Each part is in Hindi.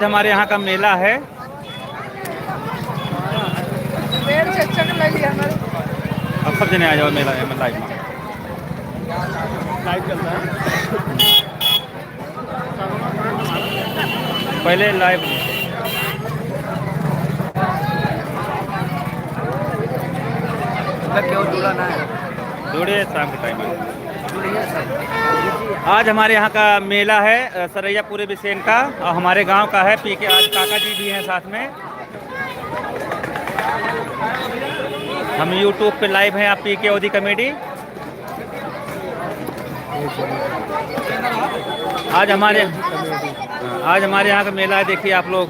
हमारे यहाँ का मेला है। अब सब जने आ जाओ मेला है, लाइव में लाइव चल रहा है। पहले लाइव क्यों जुड़ा ना है, जुड़े शाम के टाइम में। आज हमारे यहाँ का मेला है सरैया पूरे बिसेन का, और हमारे गांव का है। पी के आज काका जी भी हैं साथ में। हम यूट्यूब पे लाइव हैं, आप पी के ओदी कॉमेडी। आज हमारे यहाँ का मेला है, देखिए आप लोग।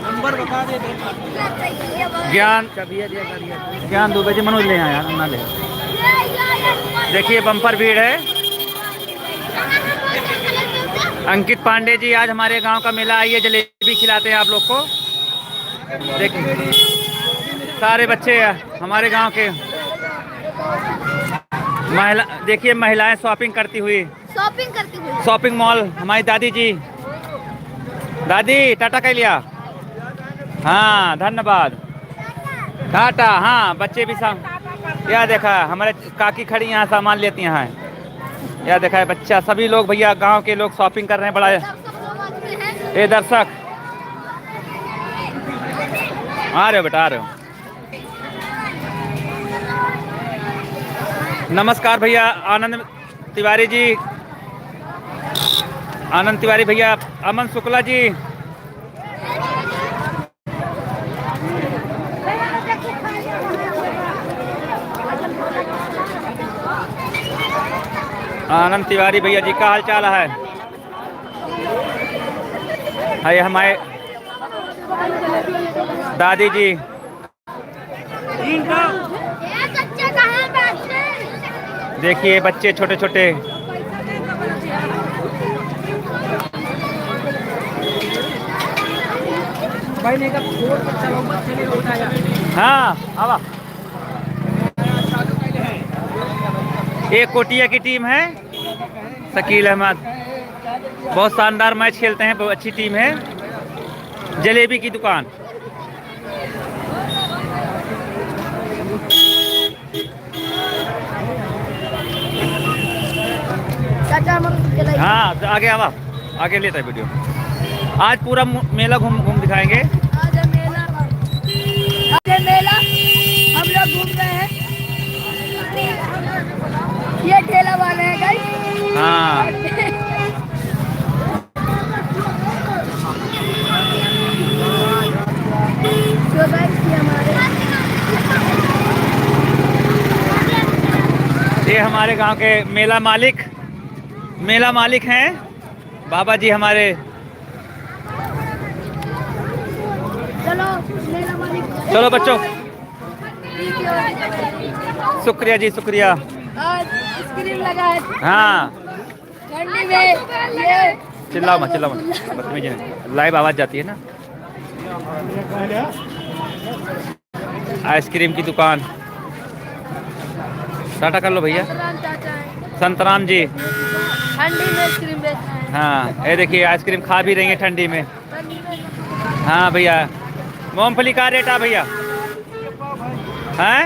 नंबर बता दे। ज्ञान 2 बजे मनोज ले आया यार, ना ले। देखिए बम्पर भीड़ है। अंकित पांडे जी, आज हमारे गांव का मेला, आइए जलेबी खिलाते हैं आप लोग को। देखिए सारे बच्चे हमारे गांव के महिला, देखिए महिलाएं शॉपिंग करती हुई। Shopping mall. हमारी दादी जी, दादी टाटा कह लिया। हाँ धन्यवाद टाटा। हाँ बच्चे भी यह देखा हमारे काकी खड़ी यहाँ सामान लेती हैं। यह देखा है बच्चा, सभी लोग भैया गांव के लोग शॉपिंग कर रहे हैं। बड़ा ये दर्शक आ रहे हो बेटा, आ रहे हो। नमस्कार भैया आनंद तिवारी जी, आनंद तिवारी भैया, अमन शुक्ला जी, आनंद तिवारी भैया जी का हाल चाल है। ये हमारे दादी जी। देखिए बच्चे छोटे छोटे। हाँ आवा। एक कोटिया की टीम है, शकील अहमद, बहुत शानदार मैच खेलते हैं, बहुत अच्छी टीम है। जलेबी की दुकान। हाँ आगे आवा, आगे लेता है वीडियो। आज पूरा मेला घूम दिखाएंगे। आज मेला हम लोग घूम रहे हैं। ये ठेला वाले हैं गाइस। हाँ ये हमारे गांव के मेला मालिक हैं बाबा जी हमारे। चलो बच्चों, शुक्रिया जी शुक्रिया। आज स्क्रीन लगा है। हाँ ठंडी में ये चिल्लाओ मत बदतमीजी नहीं, लाइव आवाज जाती है ना। आइसक्रीम की दुकान। टाटा कर लो भैया। संतराम जी ठंडी में आइसक्रीम बेचते हैं। हाँ ये देखिए आइसक्रीम खा भी रही है ठंडी में। हाँ भैया मूंगफली का रेट है भैया? हैं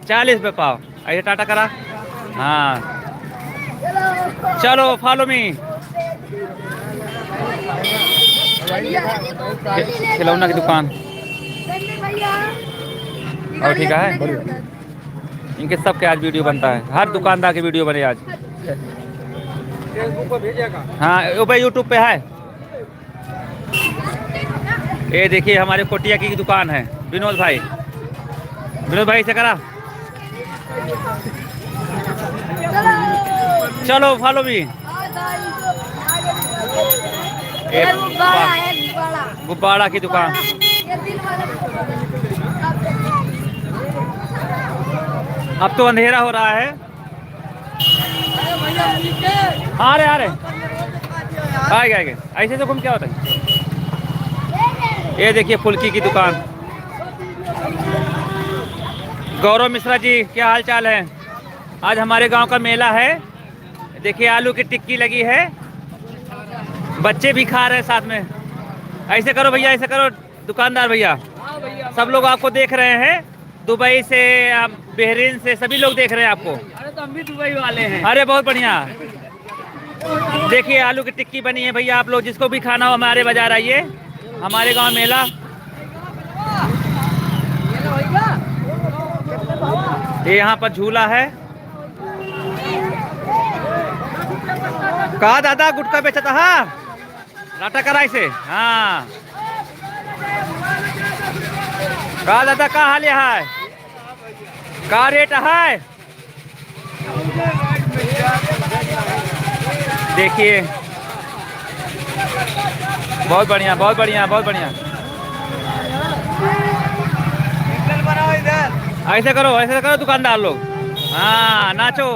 40 रुपये पाव। आइए टाटा करा। हाँ चलो फॉलो मी। खिलौना की दुकान। और ठीक है, इनके सबके आज वीडियो बनता है, हर दुकानदार की वीडियो बने आज। फेसबुक पर भेजेगा। हाँ वो भाई यूट्यूब पे है। ये देखिए हमारे कोटिया की दुकान है, विनोद भाई से करा। चलो फॉलो भी। गुब्बारा की दुकान। अब तो अंधेरा हो रहा है। आ रहे आएगा ऐसे तो घूम क्या होता है। ये देखिए फुल्की की दुकान। गौरव मिश्रा जी क्या हाल चाल है? आज हमारे गांव का मेला है, देखिए आलू की टिक्की लगी है, बच्चे भी खा रहे हैं साथ में। ऐसे करो भैया, ऐसे करो दुकानदार भैया, सब लोग आपको देख रहे हैं, दुबई से, आप बहरीन से, सभी लोग देख रहे हैं आपको। अरे तो हम भी दुबई वाले हैं। अरे बहुत बढ़िया। देखिए आलू की टिक्की बनी है भैया, आप लोग जिसको भी खाना हो हमारे बाजार आइए, हमारे गांव मेला। ये यहाँ पर झूला है। कहा दादा गुटखा बेचता है लाटा कराई से। हाँ कहा दादा का हाल है, का रेट है? देखिए बहुत बढ़िया, बहुत बढ़िया, बहुत बढ़िया। ऐसे करो दुकानदार लोग। हाँ नाचो।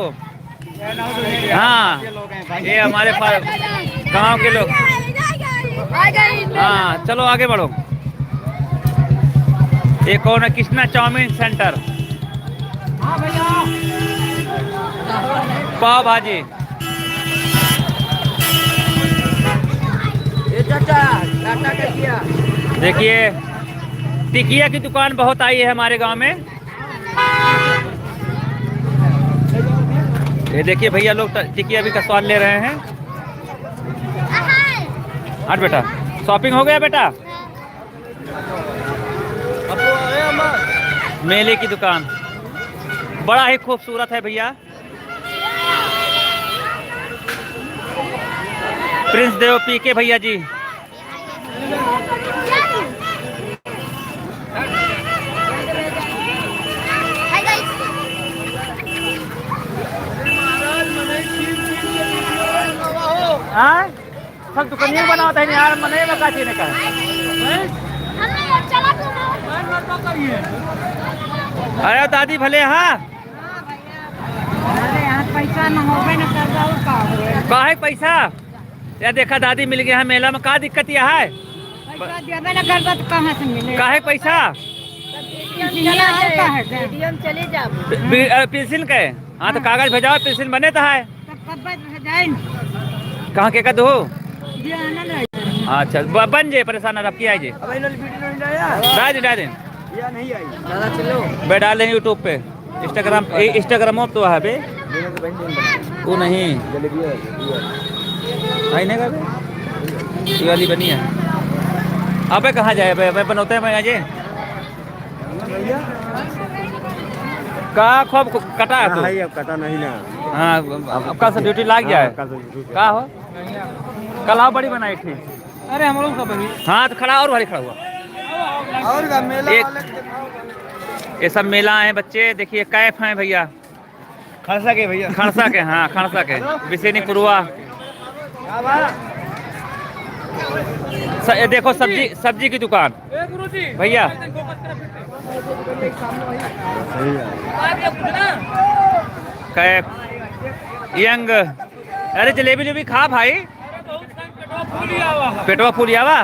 हाँ ये हमारे गांव के लोग। हाँ चलो आगे बढ़ो। ये कौन है? कृष्णा चाउमीन सेंटर, पाव भाजी। ये चाचा टाटा का किया। देखिए टिकिया की दुकान बहुत आई है हमारे गांव में। ये देखिए भैया लोग टिकिया भी का स्वाद ले रहे हैं। हट बेटा, शॉपिंग हो गया बेटा? मेले की दुकान बड़ा ही खूबसूरत है भैया। प्रिंस देव पीके भैया जी। हाँ सब दुकानिया बनाता है यार, मने बका चीने का। अरे दादी भले। हाँ पैसा न होवे न करजा और का होवे। काहे पैसा? या देखा दादी मिल गया है मेला में, का दिक्कत यह है? पैसा देबे न करबा तो कहां से मिले? काहे पैसा? एटीएम चले जाओ। पेंसिल के? हाँ तो कागज भेजाओ, पेंसिल बने तो है। कब भेजाइन? कहाँ के कद हो? ये आना नहीं। अच्छा बन जे, परेशान रब की आई जे। अब इन्होंने वीडियो नहीं डाला डाल दें या नहीं आई? दादा चलो मैं डाल देंगे यूट्यूब पे, इंस्टाग्राम पे तो है बे। वो नहीं आई नहीं का बे, ये वाली बनी है। अबे कहाँ जाए बे, मैं बनौते हैं मैं आज का खूब कटा है तू? अब कटा नहीं ना। हाँ अब कल से ड्यूटी लाग जाए। का हो कल आओ, बड़ी बनाई थी। अरे हम लोग का बनी। हाँ तो खड़ा और भारी खड़ा हुआ। और का मेला एक- वाले के दिखाओ। ये सब मेला है बच्चे। देखिए कैफ हैं भैया, खड़सा के भैया। खड़सा के। हाँ खड़सा के, बिसेनी पुरवा। ये देखो सब्जी की दुकान भैया। कैफ यंग। अरे जलेबी जलेबी खा भाई, पेटवा फूलियावा।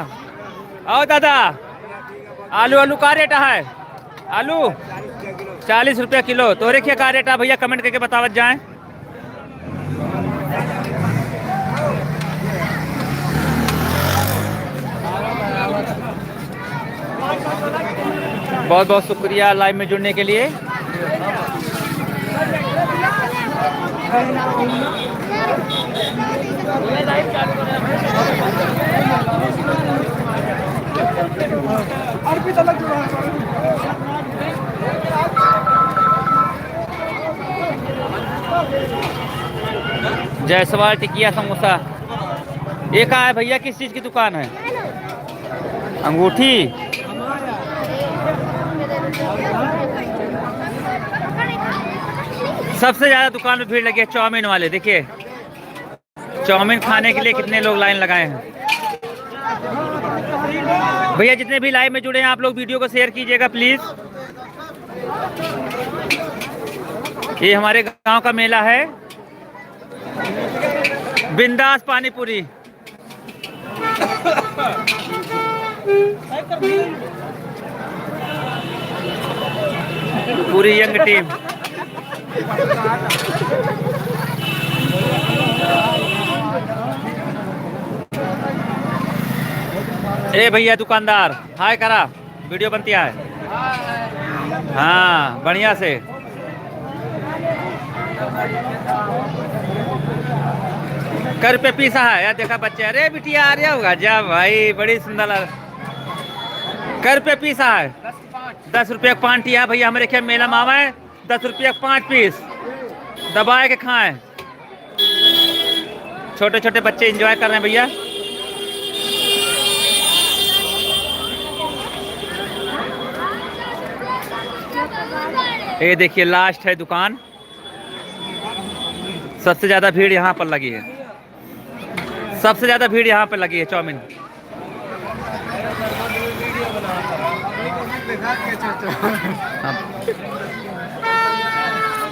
आओ दादा, आलू का रेट है? आलू 40 रुपया किलो। तोरे क्या का रेट है भैया? कमेंट करके बतावत जाए। बहुत बहुत शुक्रिया लाइव में जुड़ने के लिए। जायसवाल टिकिया समोसा। ये कहाँ है भैया? किस चीज की दुकान है? अंगूठी। सबसे ज्यादा दुकान में भीड़ लगी है चाउमीन वाले। देखिए चाउमीन खाने के लिए कितने लोग लाइन लगाए हैं। भैया जितने भी लाइव में जुड़े हैं आप लोग वीडियो को शेयर कीजिएगा प्लीज। ये हमारे गांव का मेला है, बिंदास पानीपुरी। पूरी यंग टीम। ए भैया दुकानदार हाय करा, वीडियो बनती है। हाँ बढ़िया से। कर पे पीसा है यार, देखा बच्चे। अरे बिटिया आ रहा होगा जा भाई, बड़ी सुंदर लग। कर पे पीसा है 10 रुपये 5 है भैया। हमारे खेत मेला मावा है 10 रुपये 5 पीस, दबाए के खाएं। छोटे छोटे बच्चे एंजॉय कर रहे हैं भैया। ये देखिए लास्ट है दुकान, सबसे ज्यादा भीड़ यहाँ पर लगी है, सबसे ज्यादा भीड़ यहाँ पर लगी है। चाउमीन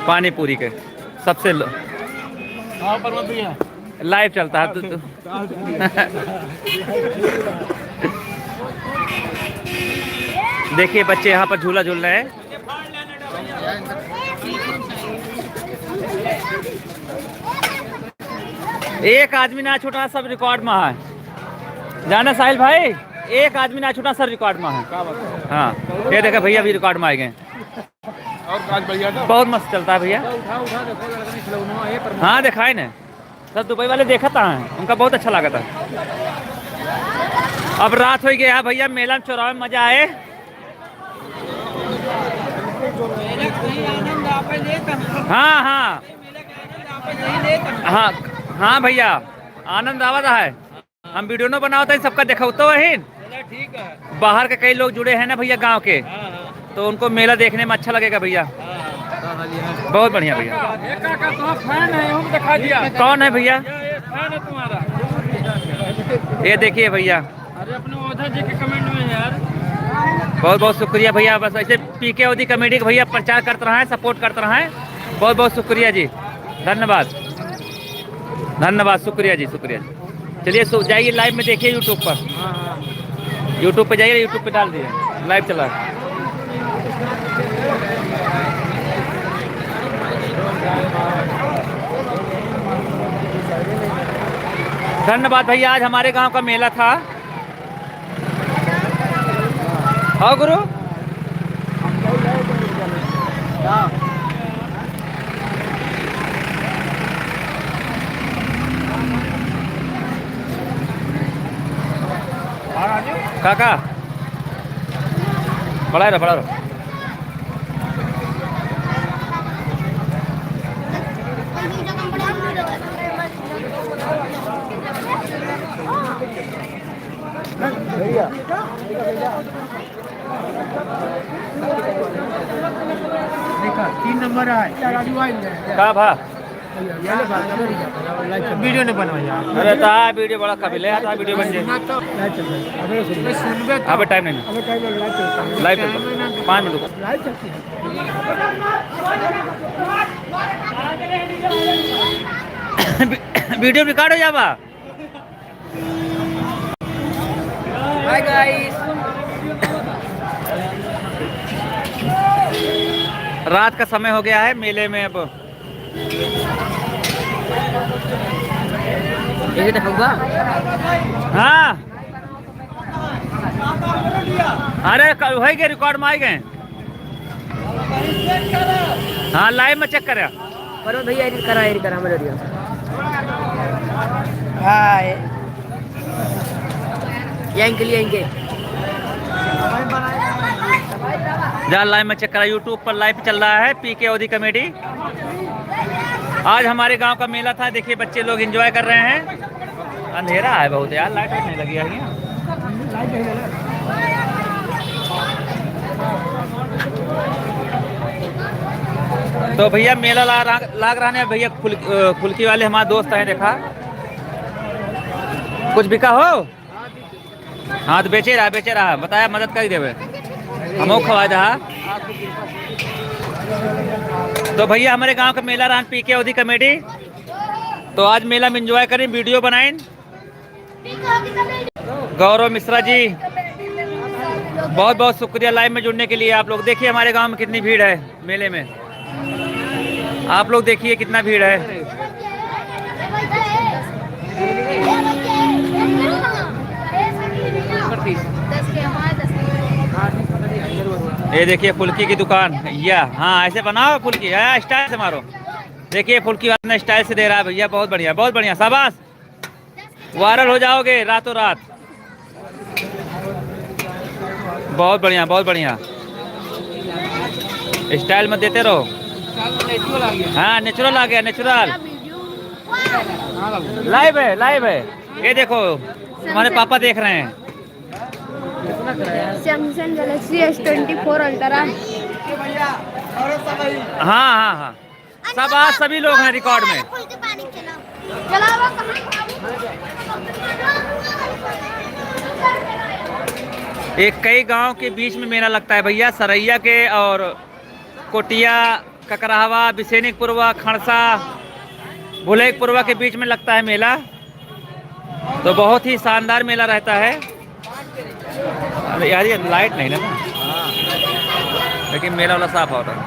पानी पूरी के सबसे लाइव चलता है। देखिए बच्चे यहाँ पर झूला झूल रहे हैं। एक आदमी ना छूटा सब रिकॉर्ड में है, जाना साहिल भाई। एक आदमी ना छूटा सब रिकॉर्ड में है। हाँ ये देखा भैया अभी रिकॉर्ड में आए गए। बहुत मस्त चलता है भैया। हाँ दिखाए ना, सब दुबई वाले देखा था, उनका बहुत अच्छा लगा था। अब रात हो गया भैया, मेला में चौराहे में मजा आए। हाँ हाँ हाँ हाँ भैया आनंद आवा रहा है। हम वीडियो न बनाते हैं, सबका देखा तो वही। बाहर के कई लोग जुड़े हैं ना भैया गांव के, तो उनको मेला देखने में अच्छा लगेगा भैया। बहुत बढ़िया भैया। कौन है भैया? ये देखिए भैया, अरे अपने ओझा जी के कमेंट में यार। बहुत बहुत शुक्रिया भैया। बस ऐसे पीके ओदी कमेटी के भैया प्रचार करते रहे, सपोर्ट करते रहे। बहुत बहुत शुक्रिया जी, धन्यवाद धन्यवाद, शुक्रिया जी शुक्रिया जी। चलिए जाइए लाइव में देखिए यूट्यूब पर। यूट्यूब पे जाइए, यूट्यूब पे डाल दिए, लाइव चला। धन्यवाद भैया। आज हमारे गांव का मेला था। हाँ गुरु काका बड़ा रहा बड़ा रहा। देखा 3 नंबर है का भा वीडियो ने बनवाया। अरे ता वीडियो बड़ा काबिल है, ता वीडियो बन जाए। अबे टाइम नहीं, लाइव चल 5 मिनट वीडियो रिकॉर्ड हो जावा। Hi guys. रात का समय हो गया है मेले में। अब ये देखोगा। हाँ अरे वही के रिकॉर्ड में आ गए। हाँ लाइव में चेक करें। पर भैया एडिट करा मेरे वीडियो। हाय यहीं जा लाइव में चेक करा। यूट्यूब पर लाइव चल रहा है पीके ओदी कमेटी। आज हमारे गांव का मेला था, देखिए बच्चे लोग एंजॉय कर रहे हैं। अंधेरा है बहुत यार, लाइट नहीं लगी है। तो भैया मेला लाग रहा है भैया। फुल्की वाले हमारे दोस्त हैं, देखा कुछ बिका हो। हाँ तो बेचे रहा बताया मदद कर देवे, हम खवा रहा। तो भैया हमारे गांव का मेला रहा पीके ओदी कमेटी। तो आज मेला में एंजॉय करें, वीडियो बनाएं। गौरव मिश्रा जी बहुत बहुत शुक्रिया लाइव में जुड़ने के लिए। आप लोग देखिए हमारे गांव में कितनी भीड़ है मेले में। आप लोग देखिए कितना भीड़ है। ये देखिए फुल्की की दुकान भैया। हाँ ऐसे बनाओ फुल्की, है स्टाइल से मारो। देखिए फुल्की वाला स्टाइल से दे रहा है भैया, बहुत बढ़िया बहुत बढ़िया, शाबाश, वायरल हो जाओगे रातों रात। बहुत बढ़िया बहुत बढ़िया, स्टाइल में देते रहो। हाँ नेचुरल आ गया, नेचुरल लाइव है, लाइव है। ये देखो तुम्हारे पापा देख रहे हैं। Samsung Galaxy S24 ultra. हाँ हाँ हाँ, सब आज सभी लोग हैं रिकॉर्ड में। एक कई गांव के बीच में मेला लगता है भैया, सरैया के और कोटिया, ककराहवा, बिसेनिकपुरवा, खड़सा, भुलेखपुरवा के बीच में लगता है मेला। तो बहुत ही शानदार मेला रहता है। अरे यार ये लाइट नहीं ना, लेकिन मेला वाला साफ होता है।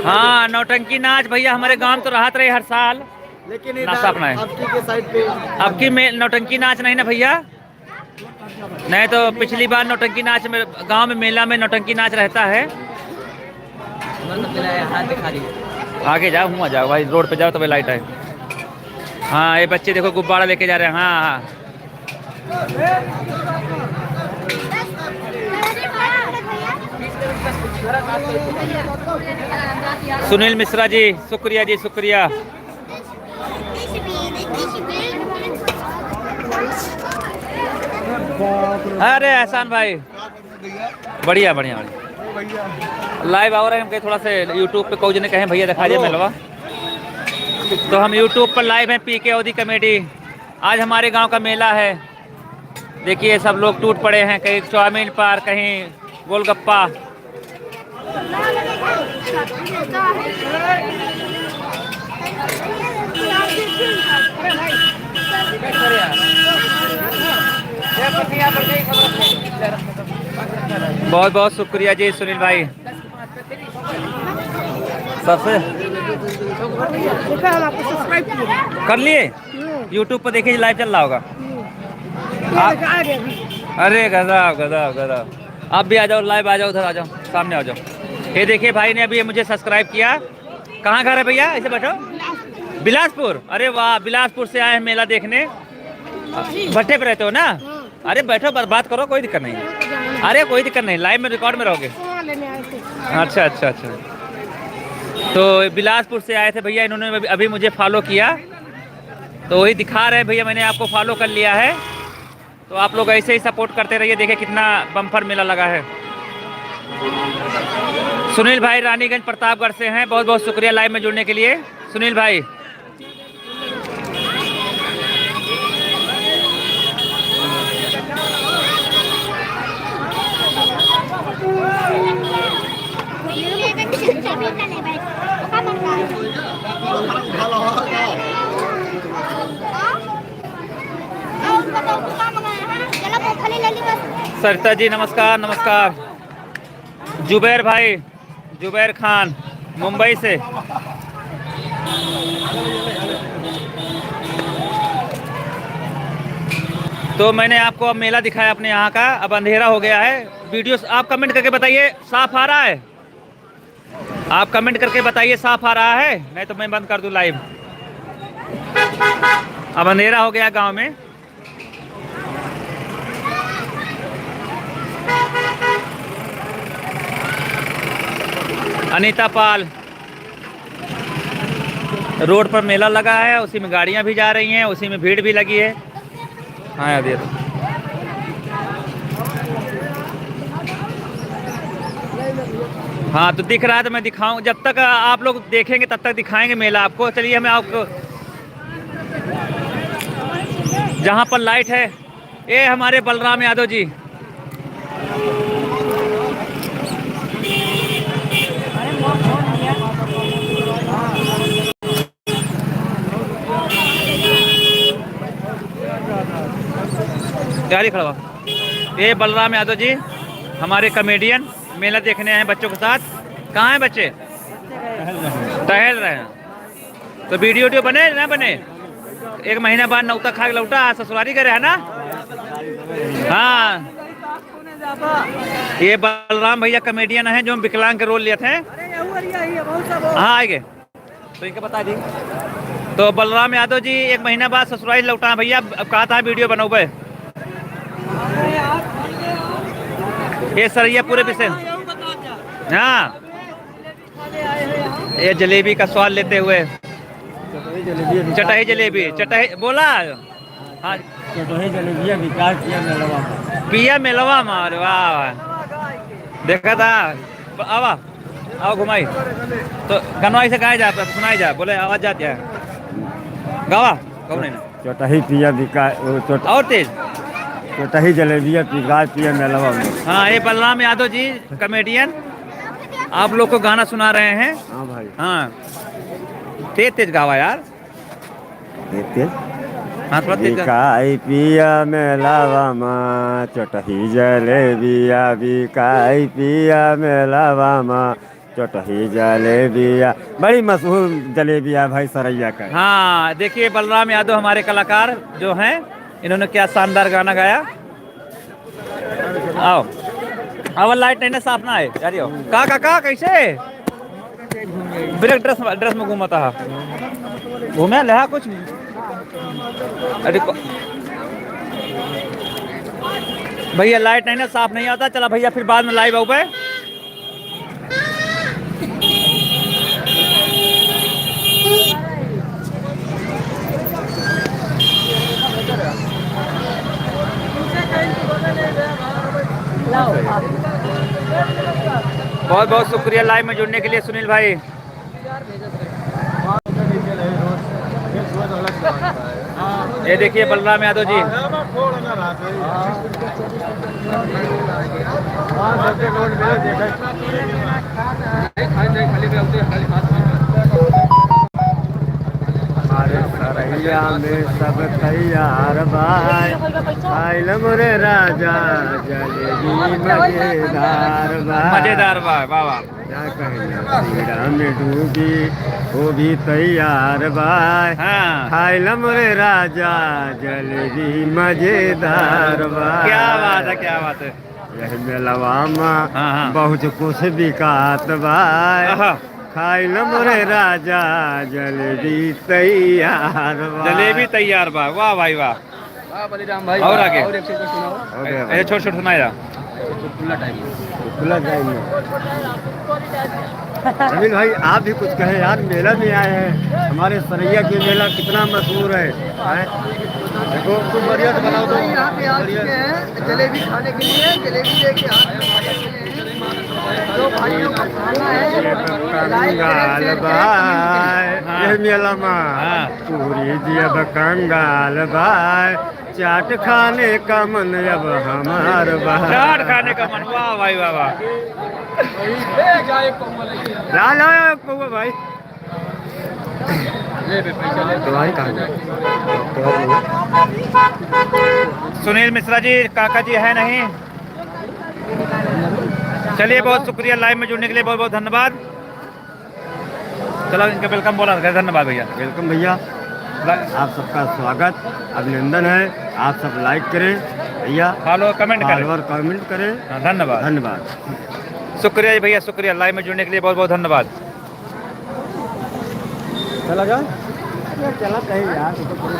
हाँ नौटंकी नाच भैया हमारे गांव तो रहत रहे हर साल, लेकिन अब की नौटंकी नाच नहीं ना भैया। नहीं तो पिछली बार नौटंकी नाच में गांव में मेला में नौटंकी नाच रहता है। आगे जाओ, हुआ जाओ भाई, रोड पे जाओ तब लाइट है। हाँ ये बच्चे देखो गुब्बारा लेके जा रहे हैं। हाँ हाँ सुनील मिश्रा जी, शुक्रिया जी शुक्रिया। अरे एहसान भाई बढ़िया बढ़िया बढ़िया, लाइव आ रहे हैं हम कहीं थोड़ा से यूट्यूब पे कोई जने कहें भैया दिखा दिया मेलवा, तो हम यूट्यूब पर लाइव हैं। पीके ओदी कमेटी, आज हमारे गांव का मेला है। देखिए सब लोग टूट पड़े हैं, कहीं चाउमीन पर, कहीं गोलगप्पा। बहुत बहुत शुक्रिया जी सुनील भाई। सबसे कर लिए यूट्यूब पर देखिए लाइव चल रहा होगा। अरे गजब गजब गजब, आप भी आ जाओ, लाइव आ जाओ, उधर आ जाओ, सामने आ जाओ। ये देखिए भाई ने अभी मुझे सब्सक्राइब किया। कहाँ घर है भैया, ऐसे बैठो। बिलासपुर, अरे वाह, बिलासपुर से आए हैं मेला देखने। भट्टे पे रहते हो ना? अरे बैठो, बात करो, कोई दिक्कत नहीं। अरे कोई दिक्कत नहीं, लाइव में रिकॉर्ड में रहोगे। अच्छा अच्छा अच्छा, तो बिलासपुर से आए थे भैया, इन्होंने अभी मुझे फॉलो किया, तो वही दिखा रहे हैं भैया, मैंने आपको फॉलो कर लिया है। तो आप लोग ऐसे ही सपोर्ट करते रहिए। देखिए कितना बम्पर मेला लगा है। सुनील भाई रानीगंज प्रतापगढ़ से हैं, बहुत बहुत शुक्रिया लाइव में जुड़ने के लिए सुनील भाई। सरिता जी नमस्कार नमस्कार। जुबैर भाई, जुबैर खान मुंबई से। तो मैंने आपको अब मेला दिखाया अपने यहाँ का, अब अंधेरा हो गया है। वीडियो आप कमेंट करके बताइए साफ आ रहा है, आप कमेंट करके बताइए साफ आ रहा है, नहीं तो मैं बंद कर दूँ लाइव। अब अंधेरा हो गया गांव में। अनीता पाल, रोड पर मेला लगा है, उसी में गाड़ियां भी जा रही हैं, उसी में भीड़ भी लगी है। हाँ यार, हाँ तो दिख रहा है तो मैं दिखाऊं, जब तक आप लोग देखेंगे तब तक दिखाएंगे मेला आपको। चलिए हमें आपको जहाँ पर लाइट है, ये हमारे बलराम यादव जी, गाड़ी खड़ा हुआ। ये बलराम यादव जी हमारे कॉमेडियन, मेला देखने आए हैं बच्चों के साथ। कहाँ हैं बच्चे? टहल रहे हैं। तो वीडियो बने ना बने? एक महीने बाद नौता खा के लौटा ससुरारी करे है ना। हाँ ये बलराम भैया कॉमेडियन है जो विकलांग के रोल लिए थे। हाँ आएंगे तो इनके बता दी। तो बलराम यादव जी एक महीना बाद ससुरारी लौटा भैया, अब कहा था वीडियो बनोगे। ये सरैया पूरे विषय। हाँ ये जलेबी का स्वाद लेते हुए, चटाई जलेबी चटाई बोला। हाँ चटोही जलेबिया विकास पिया मेलवा मार वाह देखा था। आवा आओ घुमाई तो कनवाई से गाय जा सुनाई जा, बोले आवाज जाती है गावा कौन है ना। चटही पिया विकास और तेज चटही जलेबिया विकास पिया मेलवा में। हाँ ये बलराम यादव जी कॉमेडियन आप लोग को गाना सुना रहे हैं। हाँ भाई हाँ तेज तेज गावा यार। तेज हाँ थोड़ा तेज गा। विकाई पिया मेलावा माँ चटही जलेबिया विकाई पिया मेलावा माँ चटही जलेबिया। बड़ी मशहूर जलेबिया भाई सरैया का। हाँ देखिए बलराम यादव हमारे कलाकार जो हैं, इन्होंने क्या शानदार गाना गाया। आओ अब लाइट नहीं ना साफ ना है यार। का कैसे ब्रेक ड्रेस में घूमा था घूमे लहा कुछ अरे भैया लाइट नहीं ना साफ नहीं आता। चला भैया फिर बाद में लाइव आओ पे। बहुत बहुत शुक्रिया लाइव में जुड़ने के लिए सुनील भाई। ये देखिए बलराम यादव जी। हमारे सरैया में सब तैयार भाई आइल मोरे राजा जलेबी मजेदार भाई। मजेदार वाह वाह वाह। क्या कहना सीरा में डूबी वो भी तैयार भाई। हाँ आइल मोरे राजा जलेबी मजेदार भाई। क्या बात है क्या बात है। यह मेलवा में हाँ, हाँ। बहुत कुछ बिकात भाई। आहा, खाइल मोरे राजा जलेबी तैयार भाई। जलेबी तैयार बा वाह भाई वाह। बलिराम भाई और आगे और एक से कुछ सुनाओ। हो गया ये भाई। छोट छोट सुनाया। खुला जाएंगे। अनिल भाई आप भी कुछ कहें यार, मेला में आए हैं। हमारे सरैया के मेला कितना मशहूर है हैं? देखो कुछ बढ़िया से बनाओ तो यहाँ पे आ चुके हैं जलेबी खाने के लिए। जलेबी लेके दो भाइयों का खाना है। कंगाल भाई ये मेला में हाँ। पूरी जियब कंगाल भाई चाट खाने का मन अब हमार भाई। चाट खाने का मन वाह भाई वाह वाह। ला ला पौवा भाई तो भाई कहाँ गए? सुनील मिश्रा जी काका जी है नहीं। चलिए बहुत शुक्रिया लाइव में जुड़ने के लिए बहुत बहुत धन्यवाद। चलो इनका वेलकम बोला धन्यवाद भैया। वेलकम भैया, आप सबका स्वागत अभिनंदन है। आप सब लाइक करें भैया, फॉलो कमेंट करें और कमेंट करें। हाँ, धन्यवाद धन्यवाद शुक्रिया जी भैया शुक्रिया लाइव में जुड़ने के लिए बहुत बहुत धन्यवाद। चला जा चला कहीं यार।